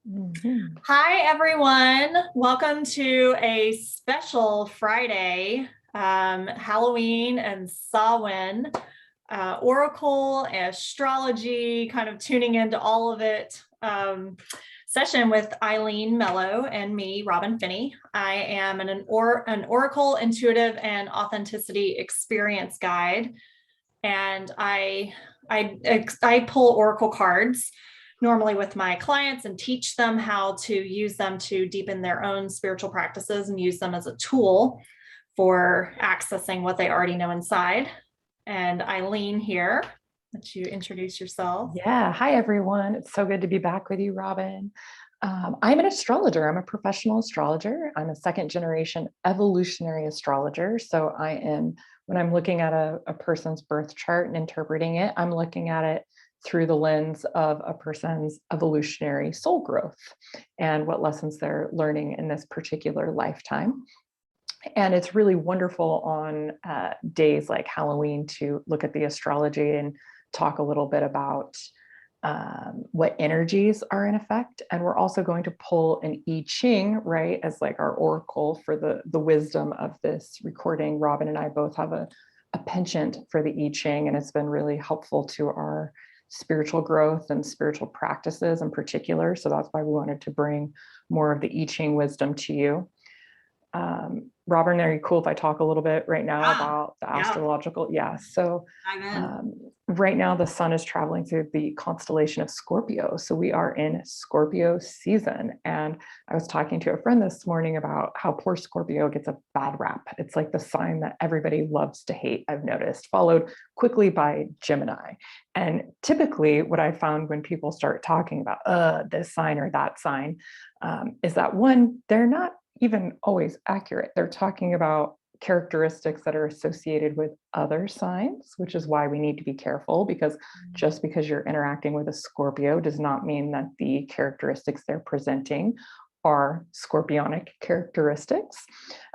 Mhm. Hi, everyone. Welcome to a special Friday, Halloween and Samhain, Oracle, astrology, kind of tuning into all of it session with Eileen Mello and me, Robin Finney. I am an Oracle intuitive and authenticity experience guide, and I pull Oracle cards normally with my clients and teach them how to use them to deepen their own spiritual practices and use them as a tool for accessing what they already know inside. And Eileen here, let you introduce yourself. Yeah. Hi, everyone. It's so good to be back with you, Robin. I'm an astrologer. I'm a professional astrologer. I'm a second generation evolutionary astrologer. So when I'm looking at a person's birth chart and interpreting it, I'm looking at it through the lens of a person's evolutionary soul growth and what lessons they're learning in this particular lifetime. And it's really wonderful on days like Halloween to look at the astrology and talk a little bit about what energies are in effect. And we're also going to pull an Ching, right, as like our oracle for the wisdom of this recording. Robin and I both have a penchant for the Ching, and it's been really helpful to our spiritual growth and spiritual practices in particular. So that's why we wanted to bring more of the Ching wisdom to you. Robin, are you cool if I talk a little bit right now Yeah, about the yeah, astrological? Yeah. So I'm in. um, right now the sun is traveling through the constellation of Scorpio. So we are in Scorpio season. And I was talking to a friend this morning about how poor Scorpio gets a bad rap. It's like the sign that everybody loves to hate, I've noticed, followed quickly by Gemini. And typically what I found when people start talking about this sign or that sign is that one, they're not even always accurate. They're talking about characteristics that are associated with other signs, which is why we need to be careful, because just because you're interacting with a Scorpio does not mean that the characteristics they're presenting are scorpionic characteristics.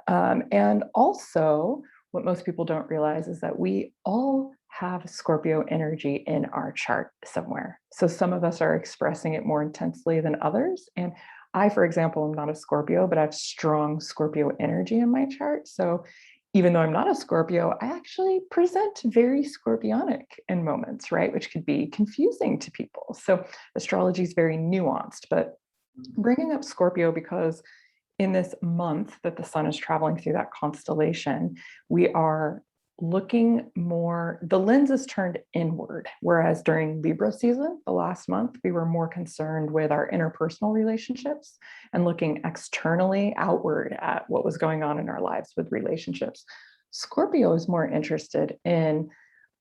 And also, what most people don't realize is that we all have Scorpio energy in our chart somewhere. So some of us are expressing it more intensely than others. And I, for example, am not a Scorpio, but I have strong Scorpio energy in my chart. So even though I'm not a Scorpio, I actually present very scorpionic in moments, right? Which could be confusing to people. So astrology is very nuanced, but bringing up Scorpio because in this month that the sun is traveling through that constellation, we are looking more, the lens is turned inward. Whereas during Libra season, the last month, we were more concerned with our interpersonal relationships and looking externally outward at what was going on in our lives with relationships. Scorpio is more interested in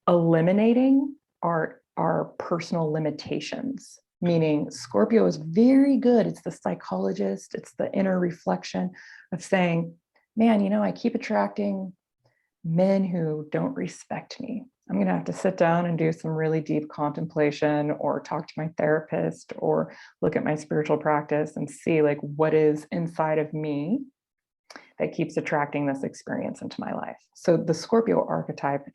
eliminating our personal limitations, meaning Scorpio is very good. It's the psychologist, it's the inner reflection of saying, man, I keep attracting men who don't respect me. I'm going to have to sit down and do some really deep contemplation or talk to my therapist or look at my spiritual practice and see like what is inside of me that keeps attracting this experience into my life. So the Scorpio archetype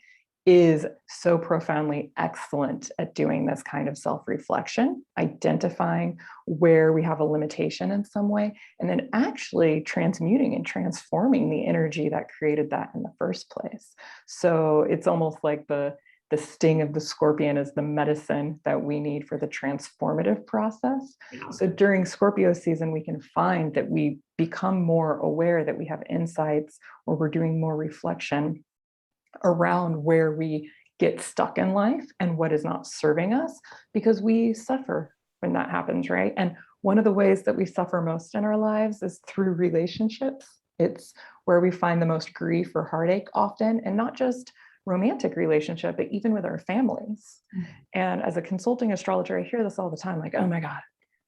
is so profoundly excellent at doing this kind of self-reflection, identifying where we have a limitation in some way, and then actually transmuting and transforming the energy that created that in the first place. So it's almost like the sting of the scorpion is the medicine that we need for the transformative process. Yeah. So during Scorpio season, we can find that we become more aware, that we have insights, or we're doing more reflection around where we get stuck in life and what is not serving us, because we suffer when that happens, right? And one of the ways that we suffer most in our lives is through relationships. It's where we find the most grief or heartache often, and not just romantic relationship, but even with our families. And as a consulting astrologer, I hear this all the time, like, oh my God,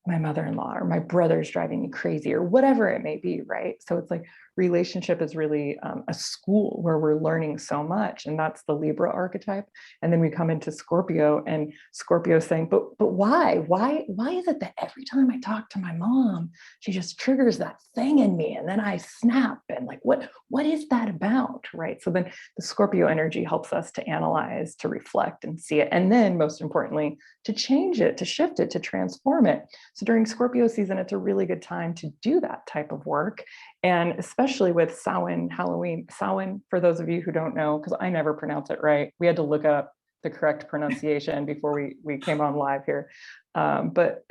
my mother-in-law or my brother's driving me crazy or whatever it may be, right? So it's like relationship is really a school where we're learning so much, and that's the Libra archetype. And then we come into Scorpio, and Scorpio saying, but why is it that every time I talk to my mom, she just triggers that thing in me, and then I snap, and like what is that about, right? So then the Scorpio energy helps us to analyze, to reflect, and see it, and then most importantly, to change it, to shift it, to transform it, So during Scorpio season, it's a really good time to do that type of work. And especially with Samhain, Halloween. Samhain, for those of you who don't know, because I never pronounce it right, we had to look up the correct pronunciation before we came on live here. But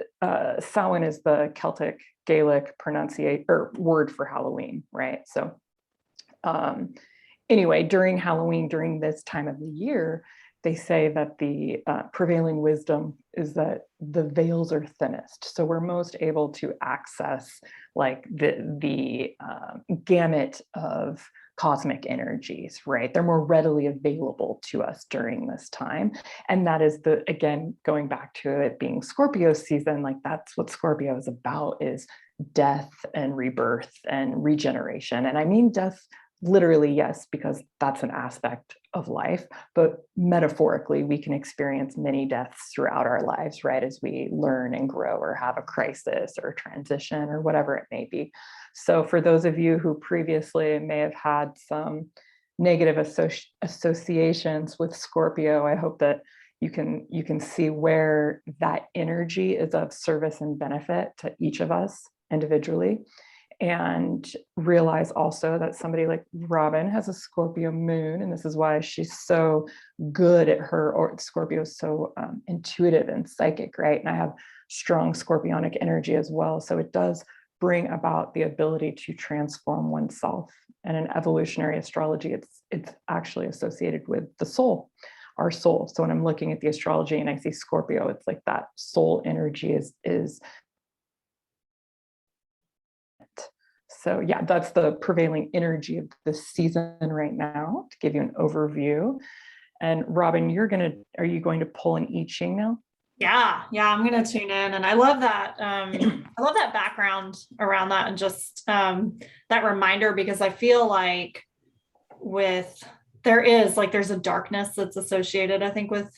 Samhain is the Celtic Gaelic pronunciation or word for Halloween, right? So anyway, during Halloween, during this time of the year, they say that the prevailing wisdom is that the veils are thinnest. So we're most able to access like the gamut of cosmic energies, right? They're more readily available to us during this time. And that is again, going back to it being Scorpio season, like that's what Scorpio is about, is death and rebirth and regeneration. And I mean death literally, yes, because that's an aspect of life, but metaphorically, we can experience many deaths throughout our lives, right? As we learn and grow or have a crisis or transition or whatever it may be. So for those of you who previously may have had some negative associations with Scorpio, I hope that you can see where that energy is of service and benefit to each of us individually. And realize also that somebody like Robin has a Scorpio moon, and this is why she's so good at or Scorpio is so intuitive and psychic, right? And I have strong Scorpionic energy as well. So it does bring about the ability to transform oneself. And in evolutionary astrology, it's actually associated with the soul, our soul. So when I'm looking at the astrology and I see Scorpio, it's like that soul energy is so yeah, that's the prevailing energy of this season right now, to give you an overview. And Robin, are you going to pull an I Ching now? Yeah, I'm going to tune in, and I love that. I love that background around that, and just that reminder, because I feel like there's a darkness that's associated, I think, with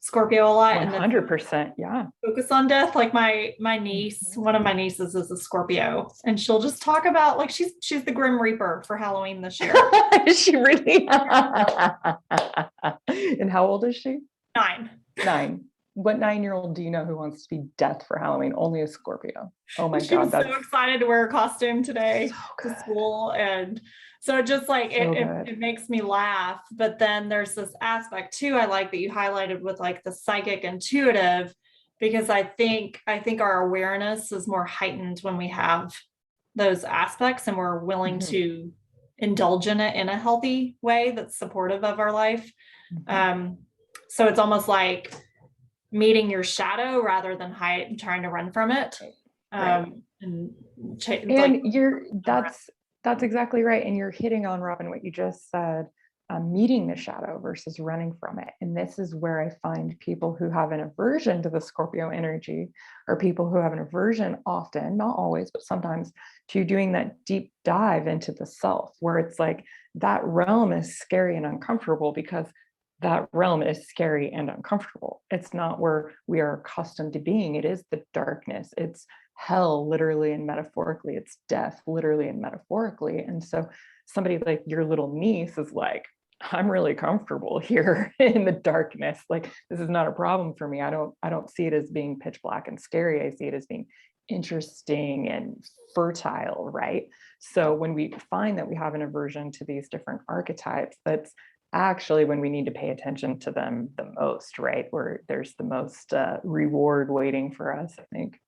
Scorpio a lot. 100%, yeah. Focus on death. Like my niece, one of my nieces is a Scorpio, and she'll just talk about like she's the Grim Reaper for Halloween this year. She really? And how old is she? 9. What 9-year-old do you know who wants to be death for Halloween? Only a Scorpio. Oh my She God. was so excited to wear a costume today to school. And so it just like, it makes me laugh. But then there's this aspect too, I like that you highlighted with like the psychic intuitive, because I think our awareness is more heightened when we have those aspects and we're willing to indulge in it in a healthy way that's supportive of our life. So it's almost like meeting your shadow rather than trying to run from it. That's exactly right. And you're hitting on, Robin, what you just said, meeting the shadow versus running from it. And this is where I find people who have an aversion to the Scorpio energy, or people who have an aversion often, not always, but sometimes, to doing that deep dive into the self, where it's like that realm is scary and uncomfortable, because that realm is scary and uncomfortable. It's not where we are accustomed to being. It is the darkness. It's hell, literally and metaphorically. It's death, literally and metaphorically. And so somebody like your little niece is like, I'm really comfortable here in the darkness. Like, this is not a problem for me. I don't see it as being pitch black and scary. I see it as being interesting and fertile, right? So when we find that we have an aversion to these different archetypes, that's actually when we need to pay attention to them the most, right? Where there's the most reward waiting for us, I think.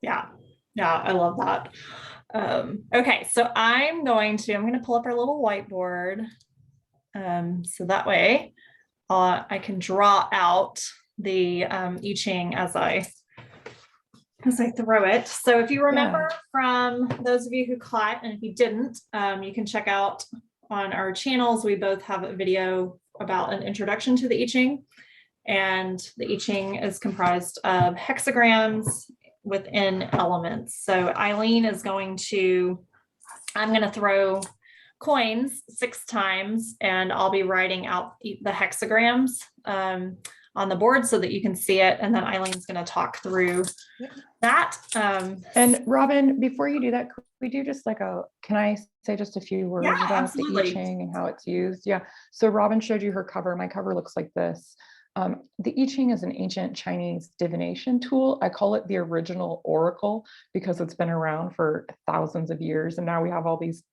Yeah, I love that. Okay, so I'm going to pull up our little whiteboard. So that way I can draw out the I Ching as I throw it. So if you remember from those of you who caught, and if you didn't, you can check out on our channels. We both have a video about an introduction to the I Ching, and the I Ching is comprised of hexagrams within elements. So Eileen I'm going to throw coins 6 times, and I'll be writing out the hexagrams on the board so that you can see it. And then Eileen's going to talk through that. And Robin, before you do that, could we do just like can I say just a few words about absolutely. the I Ching and how it's used? Yeah. So Robin showed you her cover. My cover looks like this. The I Ching is an ancient Chinese divination tool. I call it the original oracle because it's been around for thousands of years, and now we have all these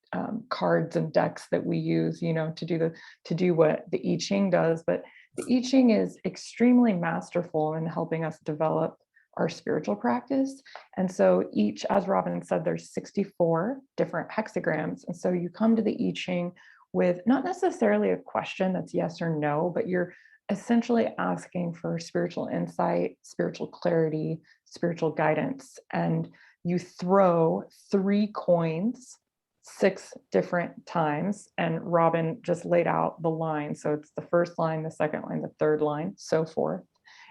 cards and decks that we use, to do what the I Ching does. But the I Ching is extremely masterful in helping us develop our spiritual practice. And so each, as Robin said, there's 64 different hexagrams, and so you come to the I Ching with not necessarily a question that's yes or no, but you're essentially asking for spiritual insight, spiritual clarity, spiritual guidance. And you throw 3 coins 6 different times. And Robin just laid out the line. So it's the first line, the second line, the third line, so forth.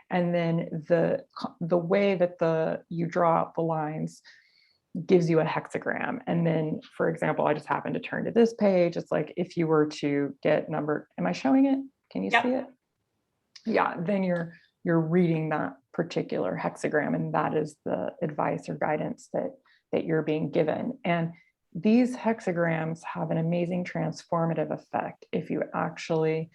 And then the way that you draw out the lines gives you a hexagram. And then, for example, I just happened to turn to this page. It's like if you were to get number, am I showing it? Can you see it? Yeah, then you're reading that particular hexagram, and that is the advice or guidance that you're being given. And these hexagrams have an amazing transformative effect if you actually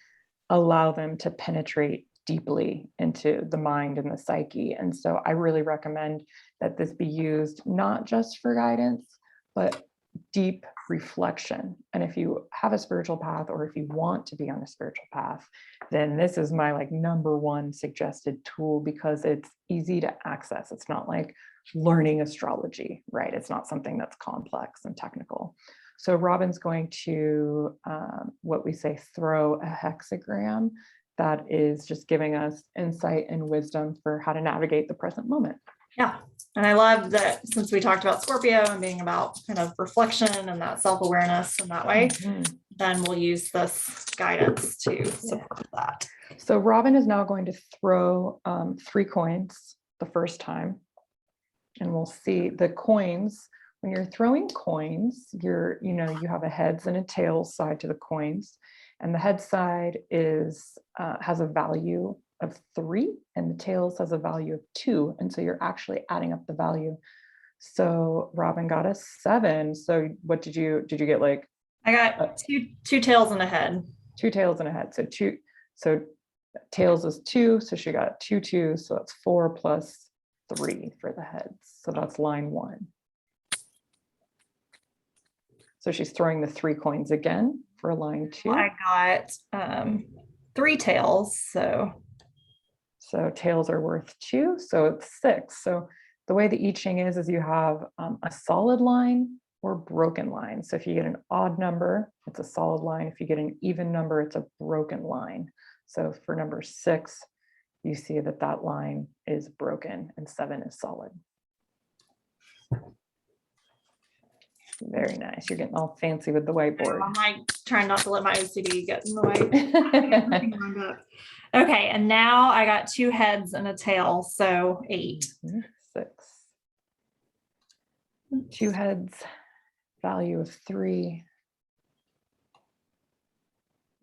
allow them to penetrate deeply into the mind and the psyche. And so I really recommend that this be used not just for guidance, but deep reflection. And if you have a spiritual path, or if you want to be on a spiritual path, then this is my number one suggested tool, because it's easy to access. It's not like learning astrology, right? It's not something that's complex and technical. So Robin's going to, what we say, throw a hexagram that is just giving us insight and wisdom for how to navigate the present moment. Yeah. And I love that, since we talked about Scorpio and being about kind of reflection and that self-awareness in that way, then we'll use this guidance to support that. So Robin is now going to throw 3 coins the first time, and we'll see the coins. When you're throwing coins, you have a heads and a tails side to the coins, and the head side has a value of 3, and the tails has a value of 2, and so you're actually adding up the value. So Robin got a 7. So what did you get? I got two tails and a head. 2 tails and a head. So tails is 2, so she got 2 2s, so that's 4 plus 3 for the heads. So that's line 1. So she's throwing the 3 coins again for line 2. I got 3 tails, so tails are worth 2, so it's 6. So the way the I Ching is you have a solid line or broken line. So if you get an odd number, it's a solid line. If you get an even number, it's a broken line. So for number 6, you see that line is broken and 7 is solid. Very nice. You're getting all fancy with the whiteboard. I'm trying not to let my OCD get in the way. Okay, and now I got 2 heads and a tail, so 8. 6. 2 heads, value of 3.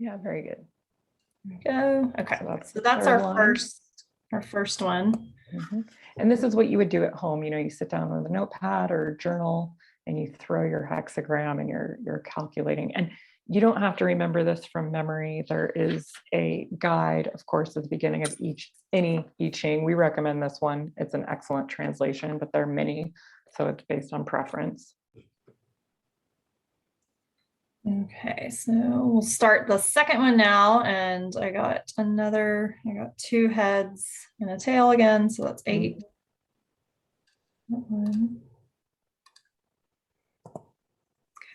Yeah, very good. There we go. Okay, so that's our first one. And this is what you would do at home. You sit down with a notepad or journal, and you throw your hexagram, and you're calculating. And you don't have to remember this from memory. There is a guide, of course, at the beginning of any I Ching. We recommend this one. It's an excellent translation, but there are many, so it's based on preference. Okay, so we'll start the second one now, and I got 2 heads and a tail again, so that's 8.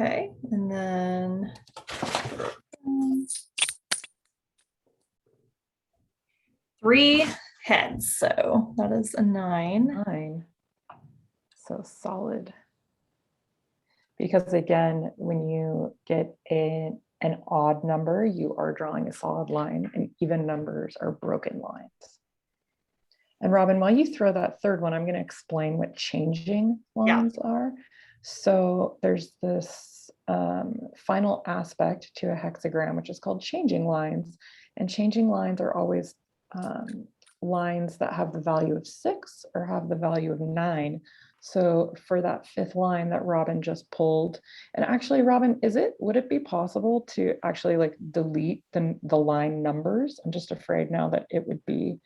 Okay, and then 3 heads, so that is a 9. 9. So solid. Because again, when you get an odd number, you are drawing a solid line, and even numbers are broken lines. And Robin, while you throw that third one, I'm going to explain what changing lines are. So there's this final aspect to a hexagram, which is called changing lines. And changing lines are always lines that have the value of 6 or have the value of 9. So for that 5th line that Robin just pulled, and actually, Robin, would it be possible to actually like delete the line numbers? I'm just afraid now that it would be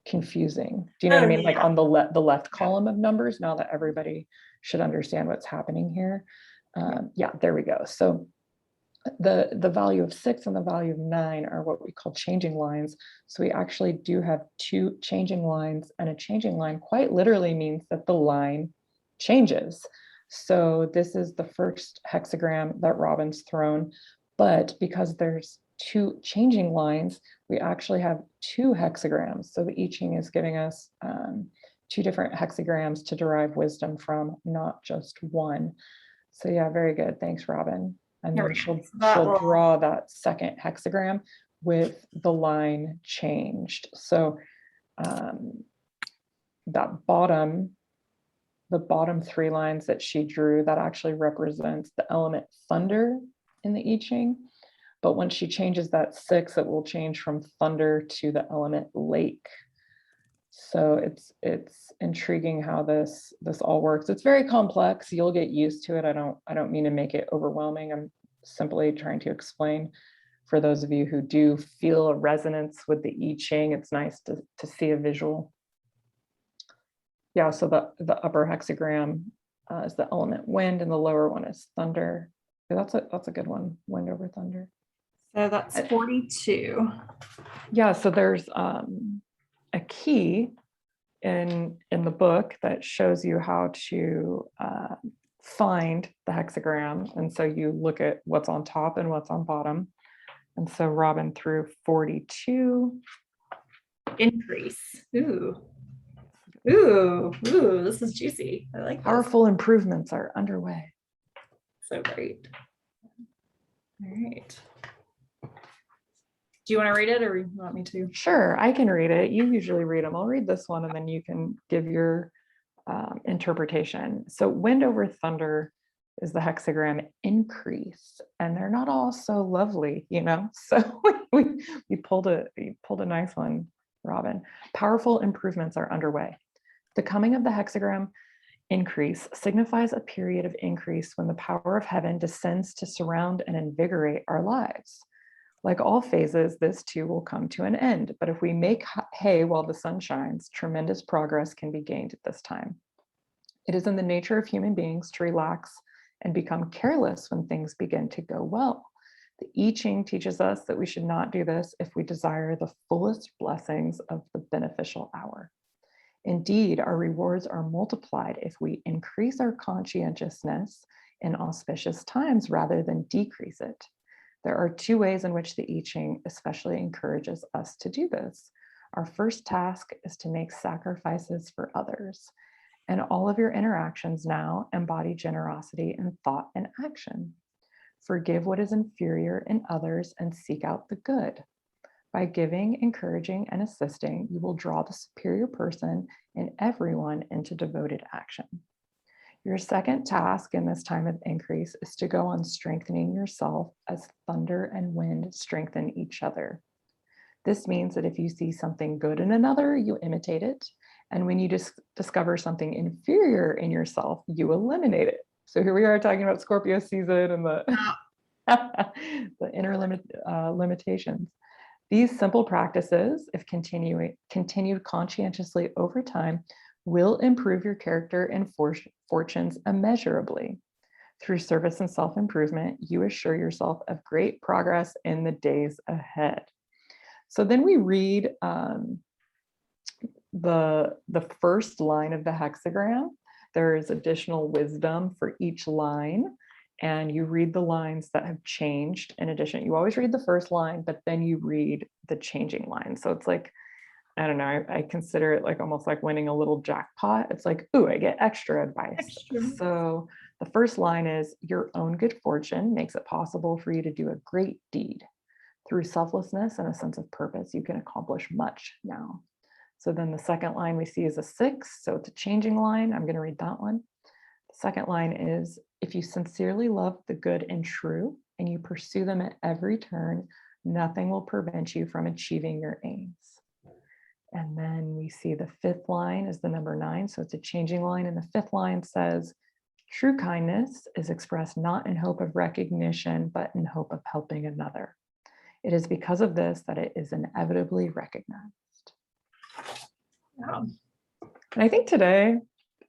confusing. Do you know what I mean? Like on the left column of numbers, now that everybody should understand what's happening here. Yeah, there we go. So the value of 6 and the value of 9 are what we call changing lines. So we actually do have 2 changing lines, and a changing line quite literally means that the line changes. So this is the first hexagram that Robin's thrown, but because there's 2 changing lines, we actually have 2 hexagrams. So the I Ching is giving us 2 different hexagrams to derive wisdom from, not just one. So yeah, very good. Thanks, Robin. And then she'll draw that second hexagram with the line changed. So the bottom 3 lines that she drew, that actually represents the element thunder in the I Ching. But when she changes that 6, it will change from thunder to the element lake. So it's intriguing how this all works. It's very complex. You'll get used to it. I don't mean to make it overwhelming. I'm simply trying to explain for those of you who do feel a resonance with the I Ching. It's nice to see a visual. Yeah, so the upper hexagram is the element wind, and the lower one is thunder. Yeah, that's a good one, wind over thunder. So that's 42. Yeah, so there's a key in the book that shows you how to find the hexagram. And so you look at what's on top and what's on bottom. And so Robin threw 42. Increase. Ooh, this is juicy. I like this. Powerful improvements are underway. So great. All right. Do you want to read it, or you want me to? Sure, I can read it. You usually read them. I'll read this one, and then you can give your interpretation. So wind over thunder is the hexagram increase, and they're not all so lovely, you know. So we pulled a nice one, Robin. Powerful improvements are underway. The coming of the hexagram increase signifies a period of increase when the power of heaven descends to surround and invigorate our lives. Like all phases, this too will come to an end. But if we make hay while the sun shines, tremendous progress can be gained at this time. It is in the nature of human beings to relax and become careless when things begin to go well. The I Ching teaches us that we should not do this if we desire the fullest blessings of the beneficial hour. Indeed, our rewards are multiplied if we increase our conscientiousness in auspicious times rather than decrease it. There are 2 ways in which the I Ching especially encourages us to do this. Our first task is to make sacrifices for others. And all of your interactions now embody generosity in thought and action. Forgive what is inferior in others and seek out the good. By giving, encouraging, and assisting, you will draw the superior person in everyone into devoted action. Your second task in this time of increase is to go on strengthening yourself as thunder and wind strengthen each other. This means that if you see something good in another, you imitate it. And when you discover something inferior in yourself, you eliminate it. So here we are talking about Scorpio season and the inner limitations. These simple practices, if continued conscientiously over time, will improve your character and fortunes immeasurably. Through service and self-improvement, you assure yourself of great progress in the days ahead. So then we read the first line of the hexagram. There is additional wisdom for each line. And you read the lines that have changed. In addition, you always read the first line, but then you read the changing line. So it's like, I don't know, I consider it like almost like winning a little jackpot. It's like, ooh, I get extra advice. So the first line is, your own good fortune makes it possible for you to do a great deed. Through selflessness and a sense of purpose, you can accomplish much now. So then the second line we see is a 6. So it's a changing line. I'm going to read that one. The second line is, if you sincerely love the good and true, and you pursue them at every turn, nothing will prevent you from achieving your aims. And then we see the fifth line is the number 9. So it's a changing line. And the fifth line says, true kindness is expressed not in hope of recognition, but in hope of helping another. It is because of this that it is inevitably recognized. Wow. And I think today,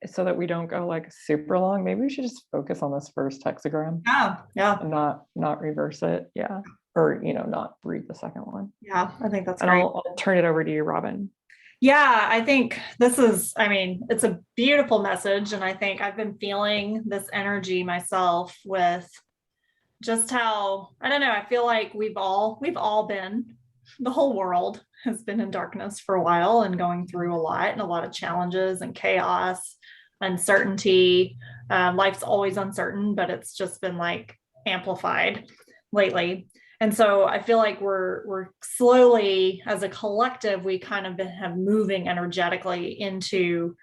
so that we don't go like super long, maybe we should just focus on this first hexagram. Yeah. And not reverse it. Yeah. Or, not read the second one. Yeah, I think that's And great. I'll turn it over to you, Robin. Yeah, I think this is, it's a beautiful message. And I think I've been feeling this energy myself with just how, I don't know, I feel like we've all been, the whole world has been in darkness for a while and going through a lot of challenges and chaos, uncertainty. Life's always uncertain, but it's just been like amplified lately. And so I feel like we're slowly, as a collective, we kind of have moving energetically into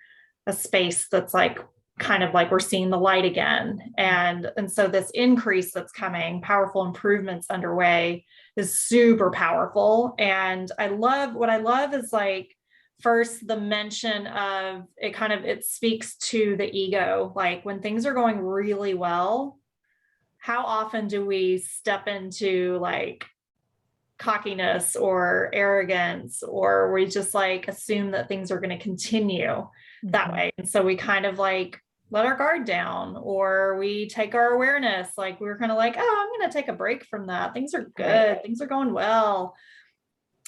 a space that's like kind of like we're seeing the light again. And so this increase that's coming, powerful improvements underway, is super powerful. And what I love is like, first, the mention of it it speaks to the ego. Like when things are going really well, how often do we step into like cockiness or arrogance, or we just like assume that things are going to continue that way? And so we kind of like let our guard down, or we take our awareness, like we're kind of like, oh, I'm going to take a break from that. Things are good. Things are going well.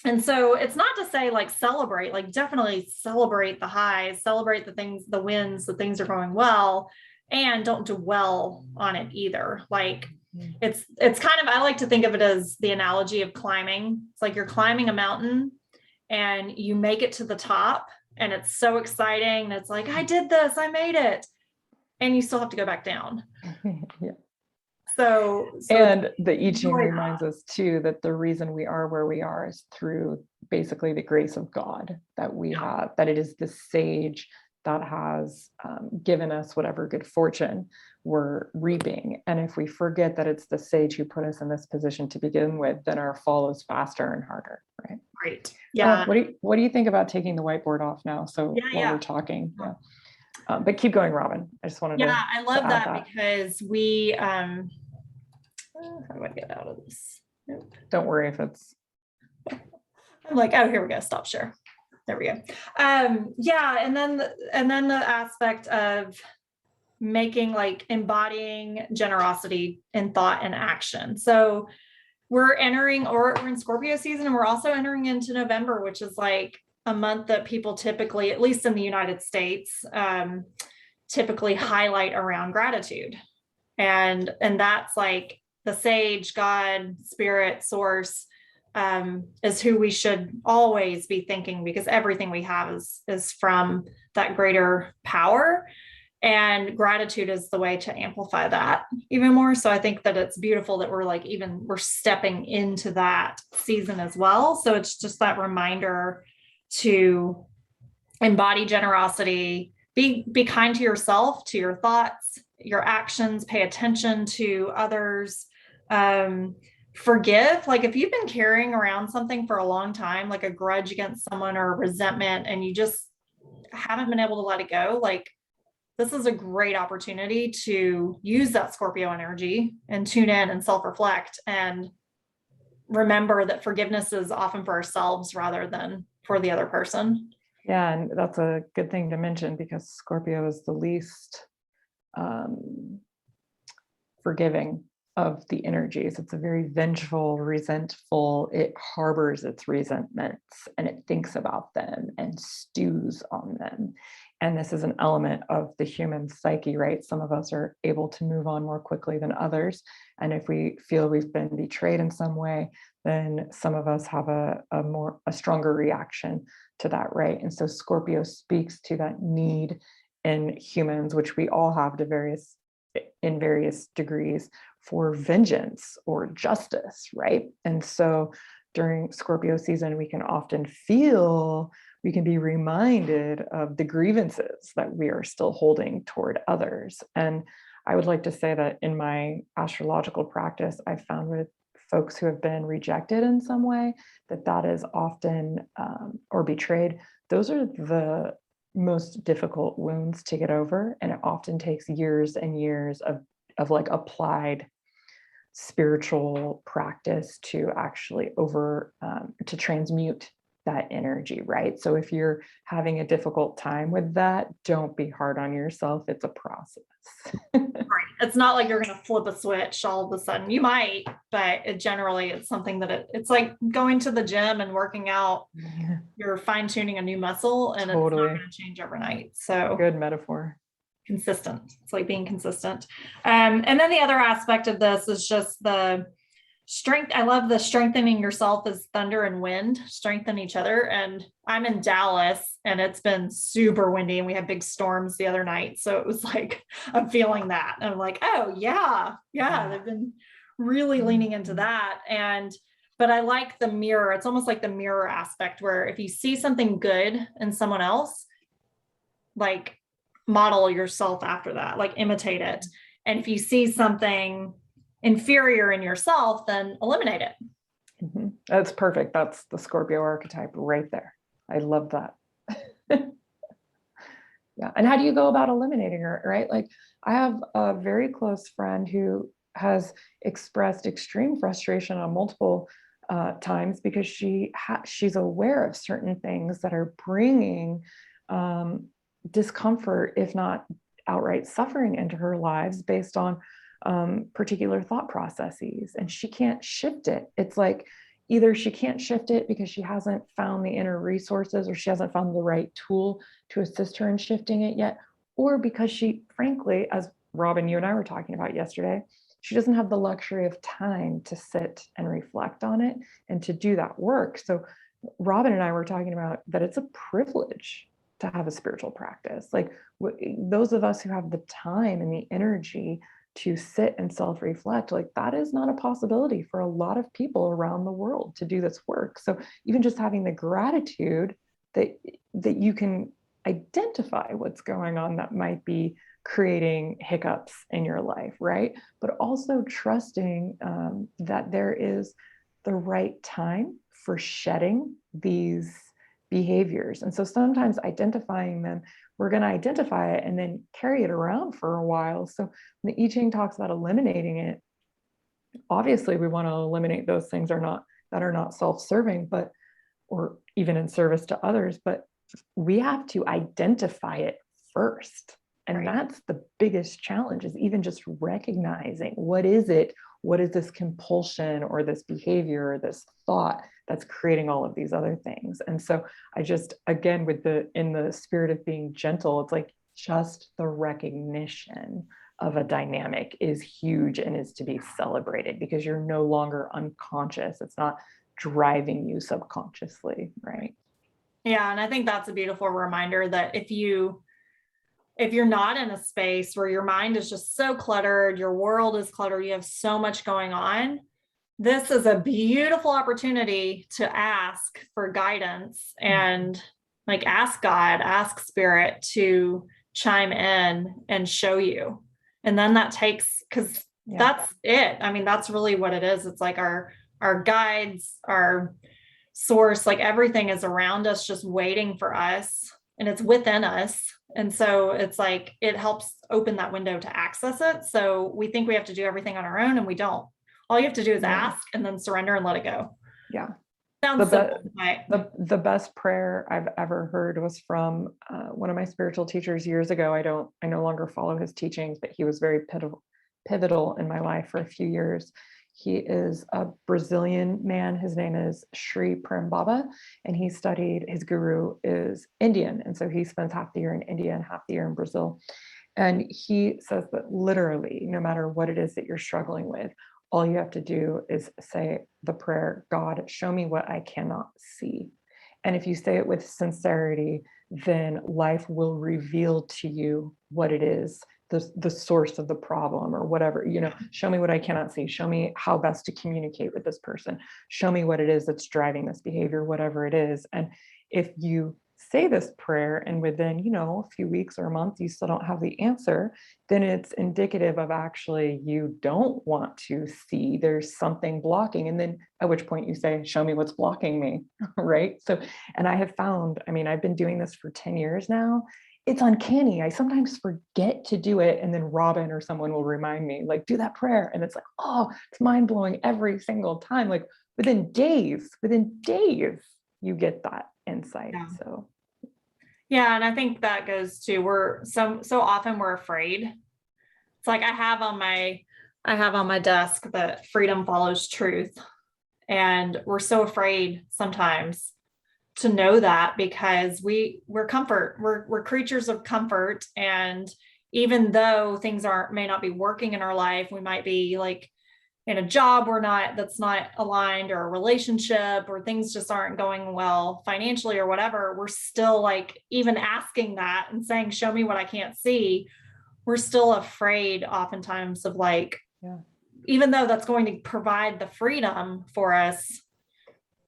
And so it's not to say like celebrate, like definitely celebrate the highs, celebrate the things, the wins, the things are going well, and don't dwell on it either. Like it's kind of, I like to think of it as the analogy of climbing. It's like you're climbing a mountain and you make it to the top and it's so exciting. It's like, I did this, I made it. And you still have to go back down. Yeah. So and the I Ching reminds us too that the reason we are where we are is through basically the grace of God that we have, that it is the sage that has given us whatever good fortune we're reaping. And if we forget that it's the sage who put us in this position to begin with, then our fall is faster and harder, right? Right. Yeah. What do you think about taking the white-board off now? So while we're talking, but keep going, Robin. I just wanted to. Yeah, I love that because we, how do I get out of this? Nope. Don't worry if it's. I'm like, oh, here we go. Stop share. There we go. Yeah, and then the aspect of making, like, embodying generosity in thought and action. So we're in Scorpio season, and we're also entering into November, which is like a month that people typically, at least in the United States, typically highlight around gratitude. And that's like the sage, God, spirit, source, is who we should always be thinking, because everything we have is from that greater power. And gratitude is the way to amplify that even more. So I think that it's beautiful that we're stepping into that season as well. So it's just that reminder to embody generosity, be kind to yourself, to your thoughts, your actions, pay attention to others, forgive. Like if you've been carrying around something for a long time, like a grudge against someone or resentment, and you just haven't been able to let it go, like this is a great opportunity to use that Scorpio energy and tune in and self-reflect and remember that forgiveness is often for ourselves rather than for the other person. Yeah, and that's a good thing to mention, because Scorpio is the least forgiving of the energies. It's a very vengeful, resentful. It harbors its resentments and it thinks about them and stews on them. And this is an element of the human psyche, right? Some of us are able to move on more quickly than others. And if we feel we've been betrayed in some way, then some of us have a stronger reaction to that, right? And so Scorpio speaks to that need in humans, which we all have in various degrees, for vengeance or justice, right? And so during Scorpio season, we can be reminded of the grievances that we are still holding toward others. And I would like to say that in my astrological practice, I found with folks who have been rejected in some way, that is often, or betrayed, those are the most difficult wounds to get over. And it often takes years and years of like applied spiritual practice to actually to transmute that energy, right? So if you're having a difficult time with that, don't be hard on yourself. It's a process. Right. It's not like you're going to flip a switch all of a sudden. You might, but generally it's something that it's like going to the gym and working out. Yeah, You're fine tuning a new muscle, and it's not going to change overnight. So good metaphor. Consistent. It's like being consistent. And then the other aspect of this is just the strength. I love the strengthening yourself as thunder and wind strengthen each other. And I'm in Dallas and it's been super windy and we had big storms the other night. So it was like, I'm feeling that. And I'm like, oh yeah. They've been really leaning into that. But I like the mirror. It's almost like the mirror aspect where if you see something good in someone else, like model yourself after that, like imitate it. And if you see something inferior in yourself, then eliminate it. Mm-hmm. That's perfect. That's the Scorpio archetype right there. I love that. Yeah. And how do you go about eliminating her, right? Like I have a very close friend who has expressed extreme frustration on multiple times because she's aware of certain things that are bringing discomfort, if not outright suffering into her lives based on particular thought processes, and she can't shift it. It's like either she can't shift it because she hasn't found the inner resources or she hasn't found the right tool to assist her in shifting it yet, or because she, frankly, as Robin, you and I were talking about yesterday, she doesn't have the luxury of time to sit and reflect on it and to do that work. So Robin and I were talking about that it's a privilege to have a spiritual practice. Like those of us who have the time and the energy to sit and self-reflect, like that is not a possibility for a lot of people around the world to do this work. So even just having the gratitude that you can identify what's going on that might be creating hiccups in your life, right? But also trusting that there is the right time for shedding these behaviors. And so sometimes identifying them, we're going to identify it and then carry it around for a while. So when the I Ching talks about eliminating it, obviously we want to eliminate those things that are not self-serving, but or even in service to others, but we have to identify it first. And right. That's the biggest challenge, is even just recognizing what is it? What is this compulsion or this behavior or this thought that's creating all of these other things? And so I just, again, in the spirit of being gentle, it's like just the recognition of a dynamic is huge and is to be celebrated because you're no longer unconscious. It's not driving you subconsciously, right? Yeah. And I think that's a beautiful reminder that if you're not in a space where your mind is just so cluttered, your world is cluttered, you have so much going on, this is a beautiful opportunity to ask for guidance and like ask God, ask spirit to chime in and show you. And then that takes, because that's it. I mean, that's really what it is. It's like our guides, our source, like everything is around us, just waiting for us, and it's within us. And so it's like, it helps open that window to access it. So we think we have to do everything on our own, and we don't. All you have to do is ask and then surrender and let it go. Yeah. Sounds simple, right? The best prayer I've ever heard was from one of my spiritual teachers years ago. I no longer follow his teachings, but he was very pivotal in my life for a few years. He is a Brazilian man. His name is Sri Prem Baba, and his guru is Indian. And so he spends half the year in India and half the year in Brazil. And he says that literally, no matter what it is that you're struggling with, all you have to do is say the prayer, God, show me what I cannot see. And if you say it with sincerity, then life will reveal to you what it is, the source of the problem or whatever, show me what I cannot see. Show me how best to communicate with this person. Show me what it is that's driving this behavior, whatever it is. And if you say this prayer and within, a few weeks or a month, you still don't have the answer, then it's indicative of actually you don't want to see, there's something blocking. And then at which point you say, show me what's blocking me, right? So, and I have found, I've been doing this for 10 years now. It's uncanny. I sometimes forget to do it. And then Robin or someone will remind me, like, do that prayer. And it's like, oh, it's mind blowing every single time. Like within days, you get that insight. Yeah. So Yeah, and I think that goes to we're so often we're afraid. It's like I have on my desk that freedom follows truth. And we're so afraid sometimes to know that because we're comfort. We're creatures of comfort. And even though things may not be working in our life, we might be like in a job that's not aligned, or a relationship, or things just aren't going well financially or whatever, we're still like even asking that and saying, show me what I can't see. We're still afraid oftentimes of like, yeah, even though that's going to provide the freedom for us,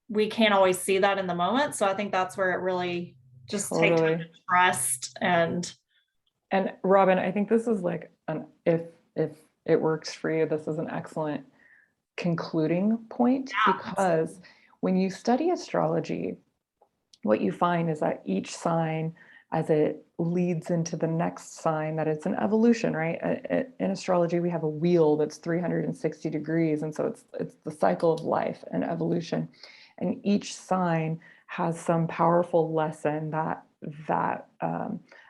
we can't always see that in the moment. So I think that's where it really just takes time to trust. And Robin, I think this is like if it works for you, this is an excellent concluding point, because when you study astrology, what you find is that each sign, as it leads into the next sign, that it's an evolution, right? In astrology, we have a wheel that's 360 degrees. And so it's the cycle of life and evolution. And each sign has some powerful lesson that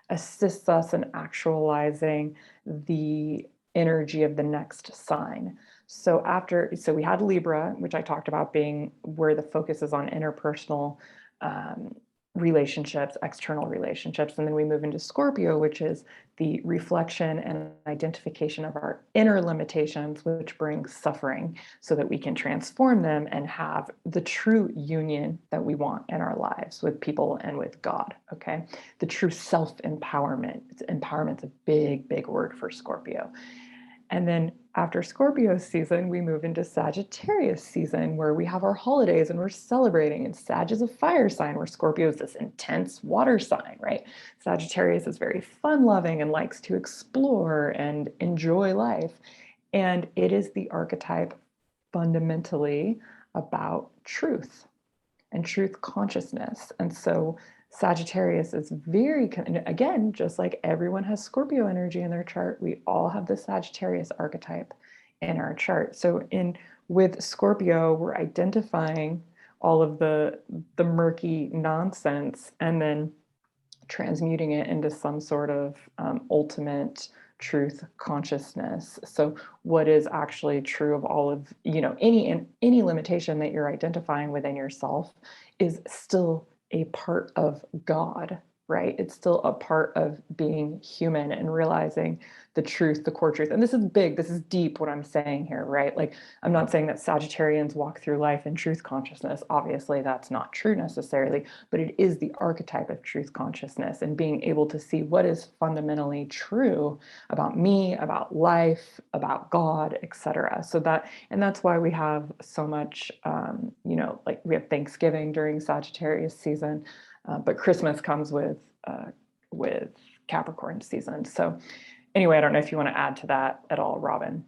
assists us in actualizing the energy of the next sign. So we had Libra, which I talked about being where the focus is on interpersonal relationships, external relationships. And then we move into Scorpio, which is the reflection and identification of our inner limitations, which brings suffering, so that we can transform them and have the true union that we want in our lives with people and with God. Okay. The true self-empowerment. Empowerment's a big, big word for Scorpio. And then after Scorpio season, we move into Sagittarius season, where we have our holidays and we're celebrating. And Sag is a fire sign, where Scorpio is this intense water sign, right? Sagittarius is very fun loving and likes to explore and enjoy life. And it is the archetype fundamentally about truth and truth consciousness. And so Sagittarius is very, again, just like everyone has Scorpio energy in their chart, we all have the Sagittarius archetype in our chart. So with Scorpio, we're identifying all of the murky nonsense and then transmuting it into some sort of ultimate truth consciousness. So what is actually true of all of, any limitation that you're identifying within yourself is still a part of God, right? It's still a part of being human and realizing the truth, the core truth. And this is big, this is deep what I'm saying here, right? Like, I'm not saying that Sagittarians walk through life in truth consciousness. Obviously, that's not true necessarily, but it is the archetype of truth consciousness and being able to see what is fundamentally true about me, about life, about God, etc. And that's why we have so much, like we have Thanksgiving during Sagittarius season, but Christmas comes with Capricorn season. So anyway, I don't know if you want to add to that at all, Robin.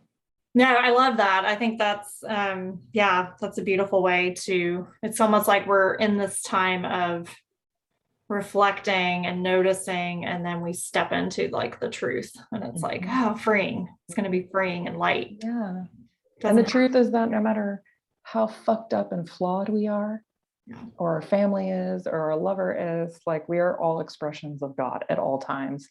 No, I love that. I think that's, that's a beautiful way it's almost like we're in this time of reflecting and noticing, and then we step into like the truth, and it's like, oh, freeing. It's going to be freeing and light. Yeah. And the truth is that no matter how fucked up and flawed we are, or our family is, or our lover is, like, we are all expressions of God at all times,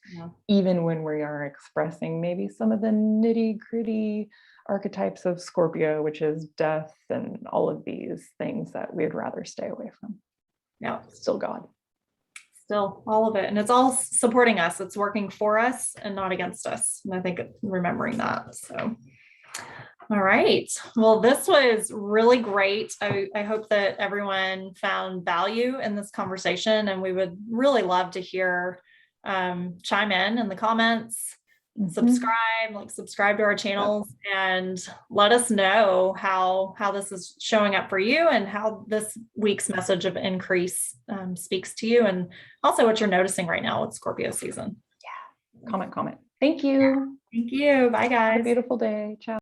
even when we are expressing maybe some of the nitty gritty archetypes of Scorpio, which is death and all of these things that we'd rather stay away from. Yeah. Still God. Still all of it. And it's all supporting us. It's working for us and not against us. And I think remembering that. So, all right. Well, this was really great. I hope that everyone found value in this conversation, and we would really love to hear chime in the comments. subscribe to our channels, and let us know how this is showing up for you and how this week's message of increase speaks to you, and also what you're noticing right now with Scorpio season. Comment. Thank you. Thank you. Bye, guys. Have a beautiful day. Ciao.